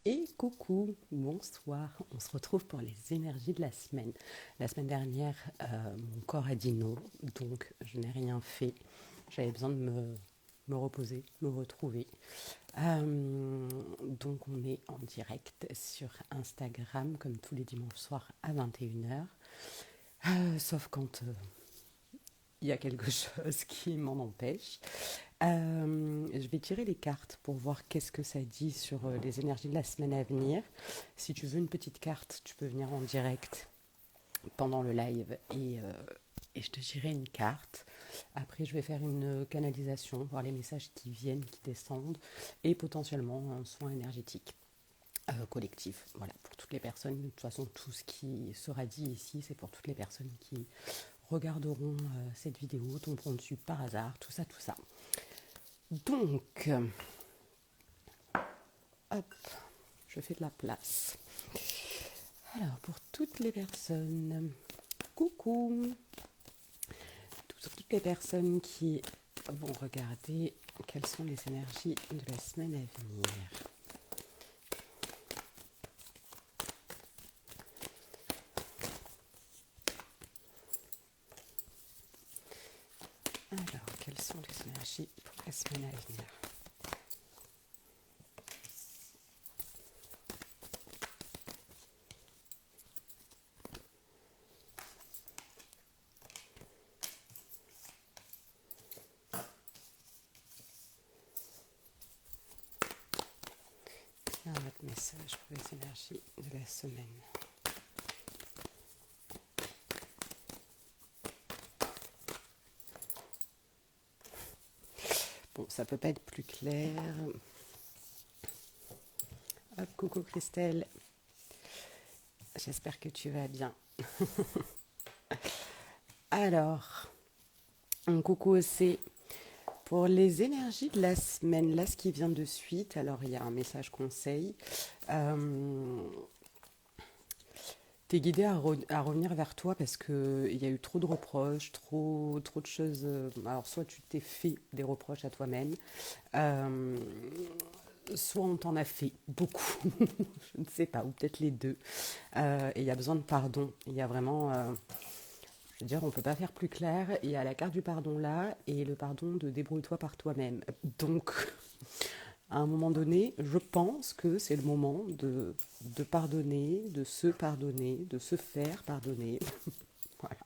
Et coucou, bonsoir. On se retrouve pour les énergies de la semaine. La semaine dernière, mon corps a dit non, donc je n'ai rien fait. J'avais besoin de me reposer, me retrouver. Donc on est en direct sur Instagram, comme tous les dimanches soirs à 21h. Sauf quand il y a quelque chose qui m'en empêche. Je vais tirer les cartes pour voir qu'est-ce que ça dit sur les énergies de la semaine à venir. Si tu veux une petite carte, tu peux venir en direct pendant le live et je te tirerai une carte. Après, je vais faire une canalisation, voir les messages qui viennent, qui descendent et potentiellement un soin énergétique collectif. Voilà, pour toutes les personnes. De toute façon, tout ce qui sera dit ici, c'est pour toutes les personnes qui regarderont cette vidéo, tomberont dessus par hasard, tout ça, tout ça. Donc, hop, je fais de la place. Alors, pour toutes les personnes, coucou, toutes les personnes qui vont regarder quelles sont les énergies de la semaine à venir. Alors, quelles sont les énergies pour la semaine à venir? Un autre message pour les énergies de la semaine. Bon, ça peut pas être plus clair. Hop, coucou Christelle. J'espère que tu vas bien. Alors, un coucou aussi pour les énergies de la semaine. Là, ce qui vient de suite, alors il y a un message conseil. T'es guidé à revenir vers toi parce qu'il y a eu trop de reproches, trop de choses. Alors, soit tu t'es fait des reproches à toi-même, euh, soit on t'en a fait beaucoup, je ne sais pas, ou peut-être les deux. Et il y a besoin de pardon. Il y a vraiment, je veux dire, on ne peut pas faire plus clair. Il y a la carte du pardon là et le pardon de débrouille-toi par toi-même. Donc, à un moment donné, je pense que c'est le moment de pardonner, de se faire pardonner. Voilà.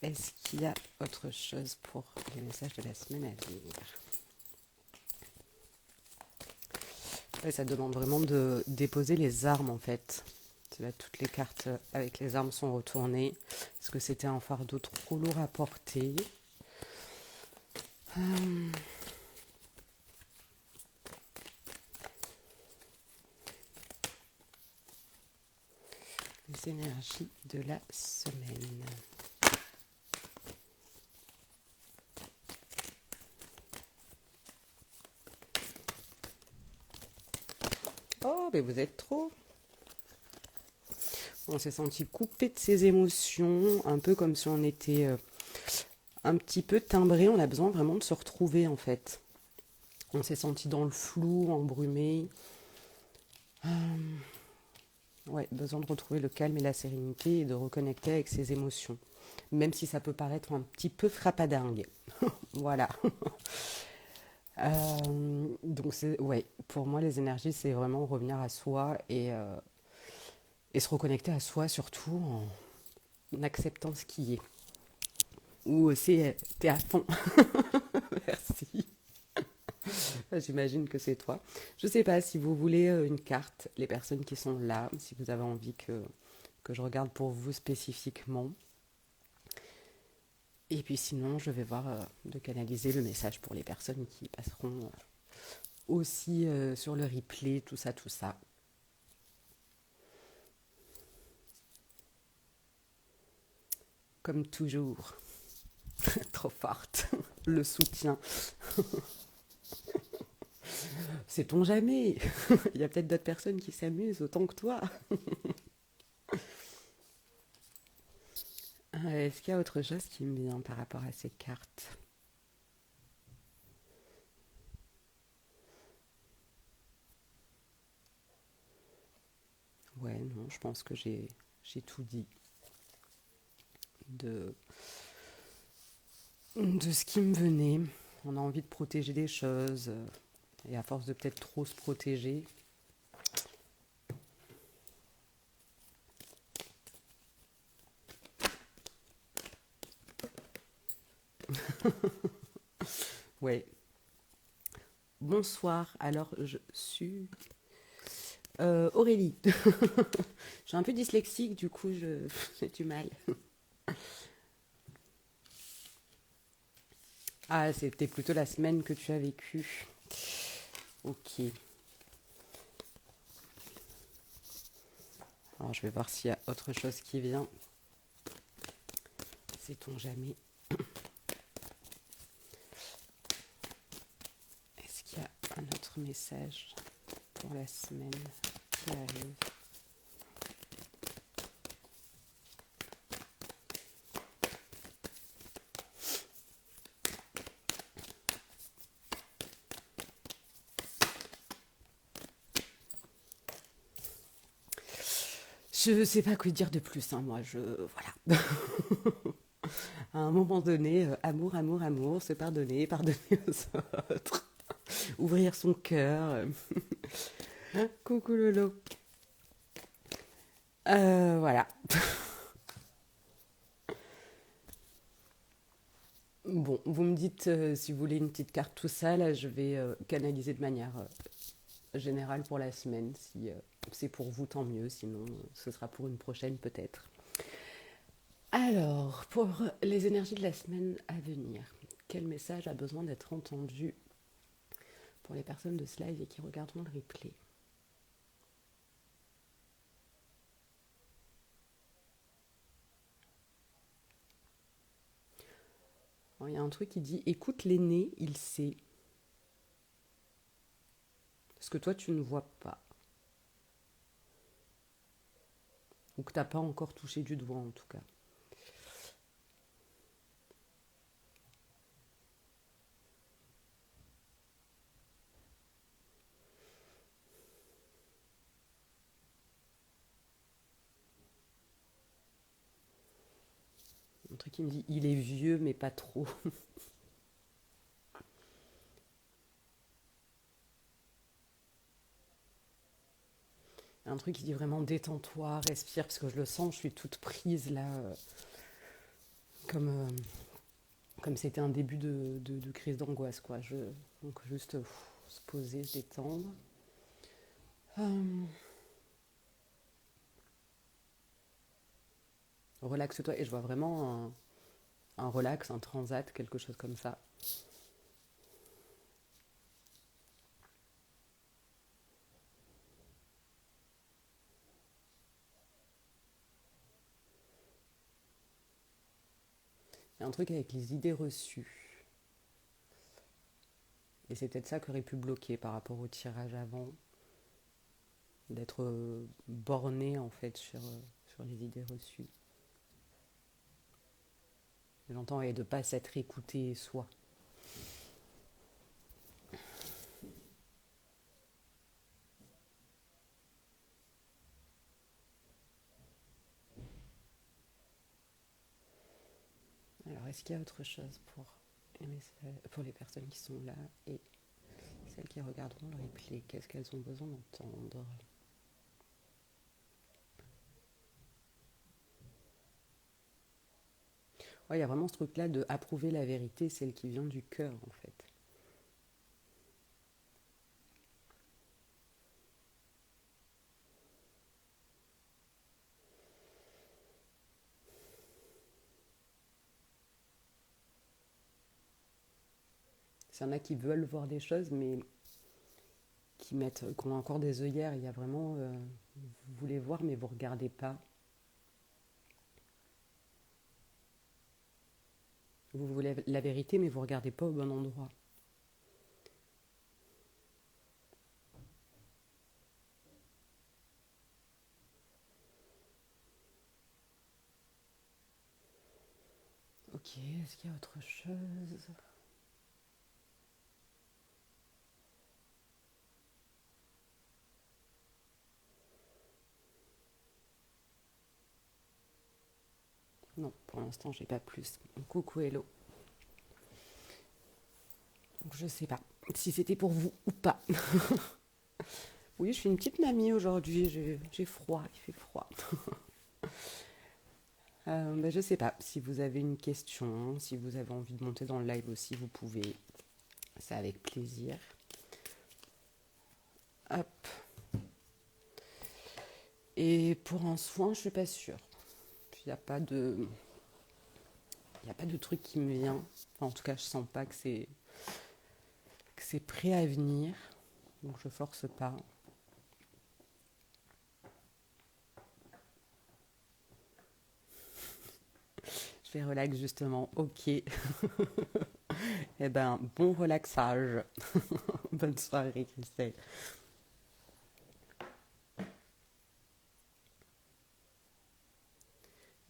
Est-ce qu'il y a autre chose pour les messages de la semaine à venir? Ouais, ça demande vraiment de déposer les armes en fait. Là, toutes les cartes avec les armes sont retournées. Est-ce que c'était un fardeau trop lourd à porter? Les énergies de la semaine. Oh, mais vous êtes trop. On s'est senti coupé de ses émotions, un peu comme si on était un petit peu timbré. On a besoin vraiment de se retrouver en fait. On s'est senti dans le flou, embrumé. Ouais, besoin de retrouver le calme et la sérénité et de reconnecter avec ses émotions. Même si ça peut paraître un petit peu frappadingue. Voilà. Donc, ouais, pour moi, les énergies, c'est vraiment revenir à soi et se reconnecter à soi, surtout en acceptant ce qui est. Ou c'est t'es à fond. Merci. J'imagine que c'est toi. Je sais pas si vous voulez une carte, les personnes qui sont là, si vous avez envie que je regarde pour vous spécifiquement. Et puis sinon, je vais voir de canaliser le message pour les personnes qui passeront aussi sur le replay, tout ça, tout ça. Comme toujours, trop forte. Le soutien. Sait-on jamais? Il y a peut-être d'autres personnes qui s'amusent autant que toi. Est-ce qu'il y a autre chose qui me vient par rapport à ces cartes? Ouais, non, je pense que j'ai tout dit de, de ce qui me venait. On a envie de protéger des choses, et à force de peut-être trop se protéger, ouais. Bonsoir, alors je suis Aurélie. Je suis un peu dyslexique, du coup j'ai du mal. Ah, c'était plutôt la semaine que tu as vécue. Ok. Alors je vais voir s'il y a autre chose qui vient. Sait-on jamais. Est-ce qu'il y a un autre message pour la semaine qui arrive? Je sais pas quoi dire de plus, hein, moi, voilà. À un moment donné, amour, amour, amour, se pardonner, pardonner aux autres, ouvrir son cœur. Coucou Lolo. Voilà. Bon, vous me dites si vous voulez une petite carte, tout ça, là, je vais canaliser de manière générale pour la semaine. Si c'est pour vous, tant mieux, sinon ce sera pour une prochaine peut-être. Alors, pour les énergies de la semaine à venir, quel message a besoin d'être entendu pour les personnes de ce live et qui regarderont le replay? Il y a un truc qui dit écoute l'aîné, il sait. Ce que toi tu ne vois pas. Ou que tu n'as pas encore touché du doigt en tout cas. Un truc qui me dit il est vieux mais pas trop. Un truc qui dit vraiment détends-toi, respire, parce que je le sens, je suis toute prise là, comme comme c'était un début de crise d'angoisse quoi. Donc juste se poser, se détendre. Euh, Relaxe-toi, et je vois vraiment un relax, un transat, quelque chose comme ça. Il y a un truc avec les idées reçues. Et c'est peut-être ça qui aurait pu bloquer par rapport au tirage avant, d'être borné en fait sur les idées reçues. J'entends, et de ne pas s'être écouté soi. Alors, est-ce qu'il y a autre chose pour les personnes qui sont là et celles qui regarderont le replay? Qu'est-ce qu'elles ont besoin d'entendre? Ouais, il y a vraiment ce truc-là de approuver la vérité, celle qui vient du cœur en fait. Il y en a qui veulent voir des choses, mais qui ont encore des œillères. Il y a vraiment, vous voulez voir, mais vous ne regardez pas. Vous voulez la vérité, mais vous ne regardez pas au bon endroit. Ok, est-ce qu'il y a autre chose? Non, pour l'instant, j'ai pas plus. Coucou, hello. Donc, je sais pas si c'était pour vous ou pas. Oui, je suis une petite mamie aujourd'hui. J'ai froid, il fait froid. Je sais pas si vous avez une question, si vous avez envie de monter dans le live aussi, vous pouvez. C'est avec plaisir. Hop. Et pour un soin, je suis pas sûre. Il n'y a pas de, il y a pas de truc qui me vient. Enfin, en tout cas, je sens pas que c'est prêt à venir. Donc je force pas. Je fais relax justement. Ok. Eh ben, bon relaxage. Bonne soirée, Christelle.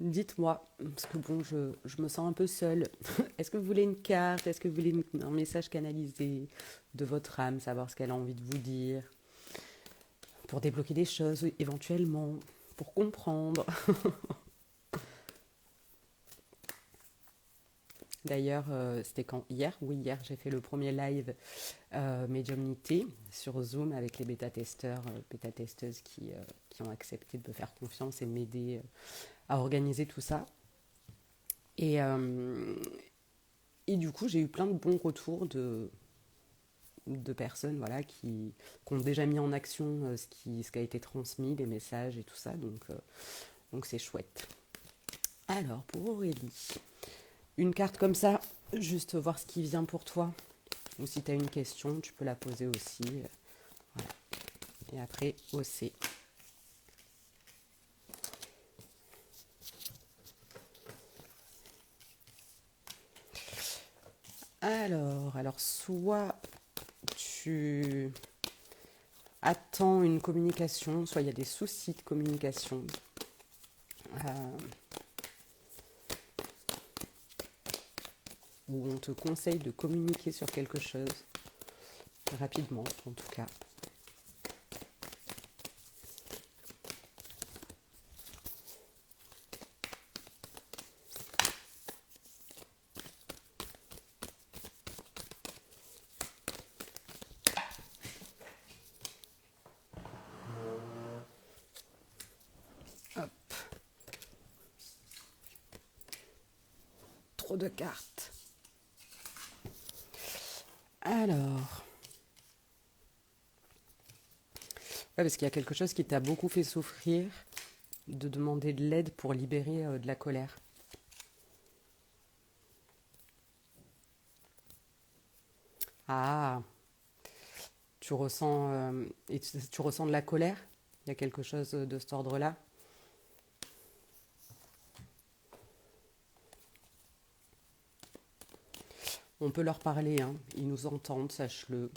Dites-moi, parce que bon, je me sens un peu seule. Est-ce que vous voulez une carte? Est-ce que vous voulez un message canalisé de votre âme, savoir ce qu'elle a envie de vous dire, pour débloquer des choses éventuellement, pour comprendre? D'ailleurs, c'était quand? Hier? Oui, hier, j'ai fait le premier live médiumnité sur Zoom avec les bêta-testeurs, bêta-testeuses qui ont accepté de me faire confiance et de m'aider à organiser tout ça. Et, euh, et du coup, j'ai eu plein de bons retours de personnes voilà, qui ont déjà mis en action ce qui a été transmis, les messages et tout ça. Donc c'est chouette. Alors, pour Aurélie, une carte comme ça, juste voir ce qui vient pour toi. Ou si tu as une question, tu peux la poser aussi. Voilà. Et après, OC. Alors soit tu attends une communication, soit il y a des soucis de communication. Euh, Où on te conseille de communiquer sur quelque chose rapidement, en tout cas. Hop, trop de cartes. Alors, ouais, parce qu'il y a quelque chose qui t'a beaucoup fait souffrir, de demander de l'aide pour libérer de la colère. Ah, tu ressens de la colère? Il y a quelque chose de cet ordre-là? On peut leur parler, hein. Ils nous entendent, sache-le.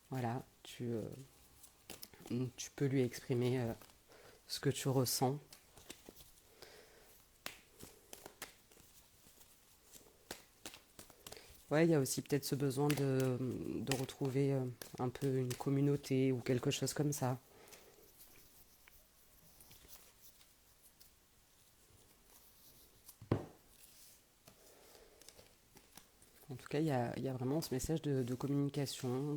Voilà, tu peux lui exprimer ce que tu ressens. Ouais, il y a aussi peut-être ce besoin de retrouver un peu une communauté ou quelque chose comme ça. En tout cas, il y a vraiment ce message de communication,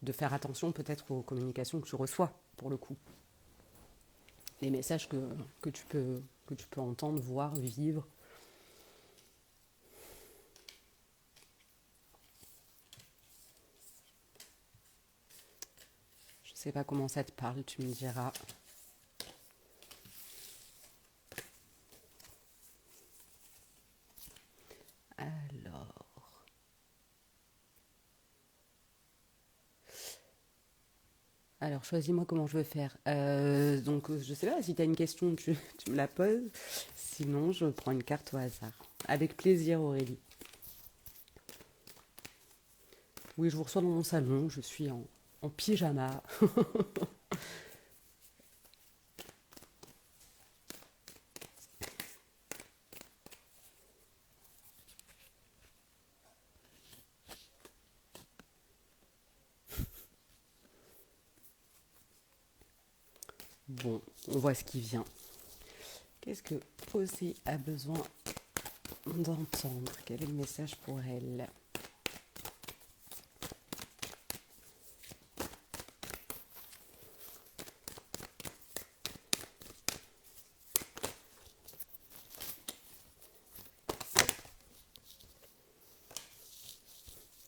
de faire attention peut-être aux communications que tu reçois, pour le coup. Les messages que tu peux entendre, voir, vivre. Je sais pas comment ça te parle, tu me diras. Alors, choisis-moi comment je veux faire. Je sais pas, si tu as une question, tu me la poses. Sinon, je prends une carte au hasard. Avec plaisir, Aurélie. Oui, je vous reçois dans mon salon, je suis en pyjama. Bon, on voit ce qui vient. Qu'est-ce que Osée a besoin d'entendre? Quel est le message pour elle?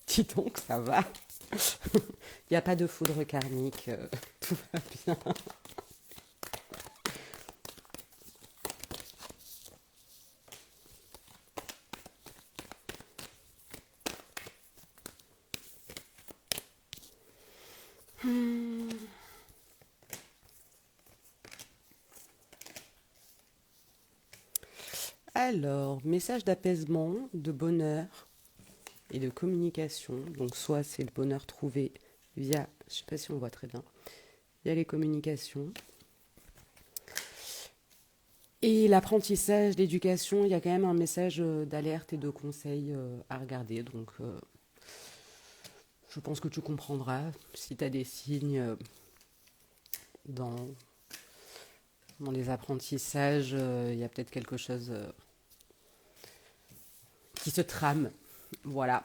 Dis donc, ça va. Il n'y a pas de foudre karmique, tout va bien. Alors, message d'apaisement, de bonheur et de communication. Donc, soit c'est le bonheur trouvé via, je ne sais pas si on voit très bien, via les communications. Et l'apprentissage, l'éducation, il y a quand même un message d'alerte et de conseil à regarder. Donc, je pense que tu comprendras si tu as des signes dans, dans les apprentissages. Il y a peut-être quelque chose qui se trame. Voilà.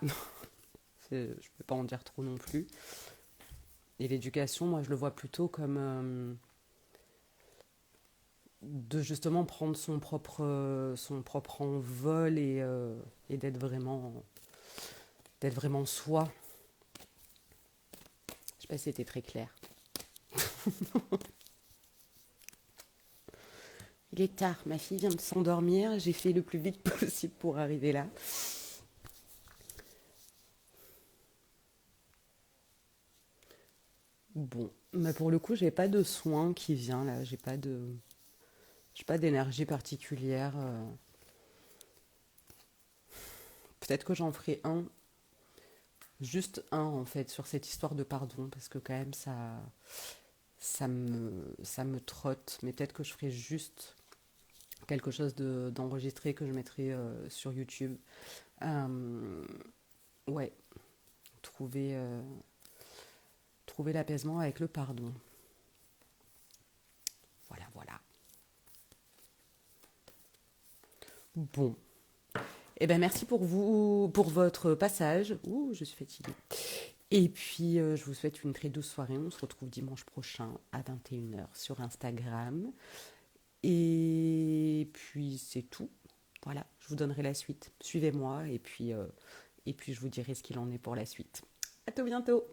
Je ne peux pas en dire trop non plus. Et l'éducation, moi, je le vois plutôt comme de justement prendre son propre envol et d'être vraiment soi. Je sais pas si c'était très clair. Il est tard, ma fille vient de s'endormir, j'ai fait le plus vite possible pour arriver là. Bon, mais pour le coup, j'ai pas de soin qui vient là, j'ai pas d'énergie particulière. Peut-être que j'en ferai juste un en fait, sur cette histoire de pardon, parce que quand même ça me trotte. Mais peut-être que je ferai juste quelque chose d'enregistré que je mettrai sur YouTube. Euh, ouais, trouver, euh, trouver l'apaisement avec le pardon. Voilà, voilà. Bon. Eh ben merci pour votre passage. Ouh, je suis fatiguée. Et puis, je vous souhaite une très douce soirée. On se retrouve dimanche prochain à 21h sur Instagram. Et puis, c'est tout. Voilà, je vous donnerai la suite. Suivez-moi et puis je vous dirai ce qu'il en est pour la suite. À tout bientôt.